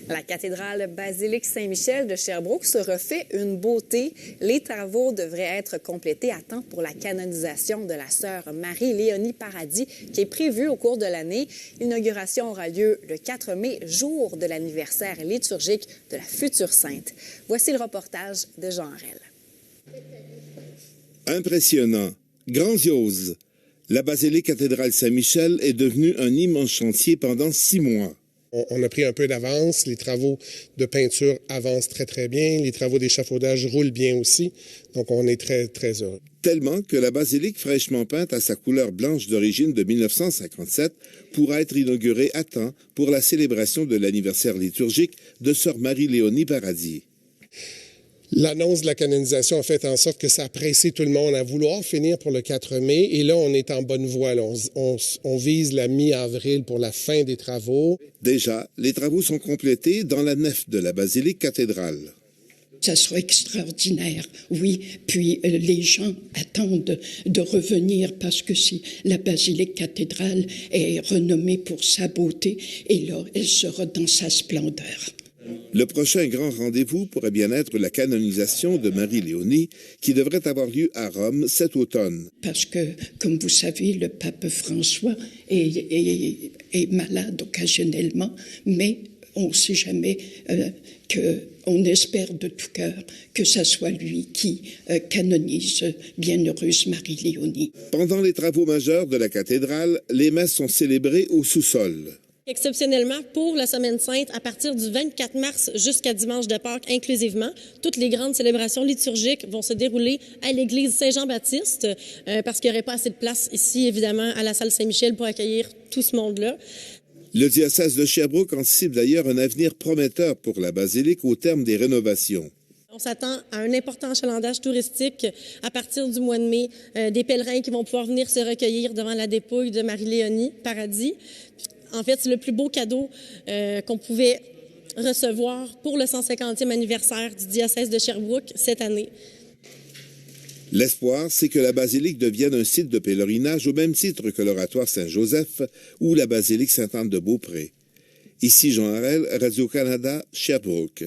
La cathédrale basilique Saint-Michel de Sherbrooke se refait une beauté. Les travaux devraient être complétés à temps pour la canonisation de la sœur Marie-Léonie Paradis, qui est prévue au cours de l'année. L'inauguration aura lieu le 4 mai, jour de l'anniversaire liturgique de la future sainte. Voici le reportage de Jean Harel. Impressionnant, grandiose. La basilique cathédrale Saint-Michel est devenue un immense chantier pendant 6 mois. On a pris un peu d'avance. Les travaux de peinture avancent très, très bien. Les travaux d'échafaudage roulent bien aussi. Donc, on est très, très heureux. Tellement que la basilique fraîchement peinte à sa couleur blanche d'origine de 1957 pourra être inaugurée à temps pour la célébration de l'anniversaire liturgique de sœur Marie-Léonie Paradis. L'annonce de la canonisation a fait en sorte que ça a pressé tout le monde à vouloir finir pour le 4 mai. Et là, on est en bonne voie. Là. On vise la mi-avril pour la fin des travaux. Déjà, les travaux sont complétés dans la nef de la basilique cathédrale. Ça sera extraordinaire, oui. Puis les gens attendent de revenir parce que si la basilique cathédrale est renommée pour sa beauté, et là, elle sera dans sa splendeur. Le prochain grand rendez-vous pourrait bien être la canonisation de Marie-Léonie, qui devrait avoir lieu à Rome cet automne. Parce que, comme vous savez, le pape François est malade occasionnellement, mais on ne sait jamais on espère de tout cœur que ça soit lui qui canonise bienheureuse Marie-Léonie. Pendant les travaux majeurs de la cathédrale, les messes sont célébrées au sous-sol. Exceptionnellement, pour la Semaine sainte, à partir du 24 mars jusqu'à dimanche de Pâques inclusivement, toutes les grandes célébrations liturgiques vont se dérouler à l'église Saint-Jean-Baptiste parce qu'il n'y aurait pas assez de place ici, évidemment, à la salle Saint-Michel pour accueillir tout ce monde-là. Le diocèse de Sherbrooke anticipe d'ailleurs un avenir prometteur pour la basilique au terme des rénovations. On s'attend à un important achalandage touristique à partir du mois de mai, des pèlerins qui vont pouvoir venir se recueillir devant la dépouille de Marie-Léonie Paradis. En fait, c'est le plus beau cadeau qu'on pouvait recevoir pour le 150e anniversaire du diocèse de Sherbrooke cette année. L'espoir, c'est que la basilique devienne un site de pèlerinage au même titre que l'oratoire Saint-Joseph ou la basilique Sainte-Anne de Beaupré. Ici Jean Harel, Radio-Canada, Sherbrooke.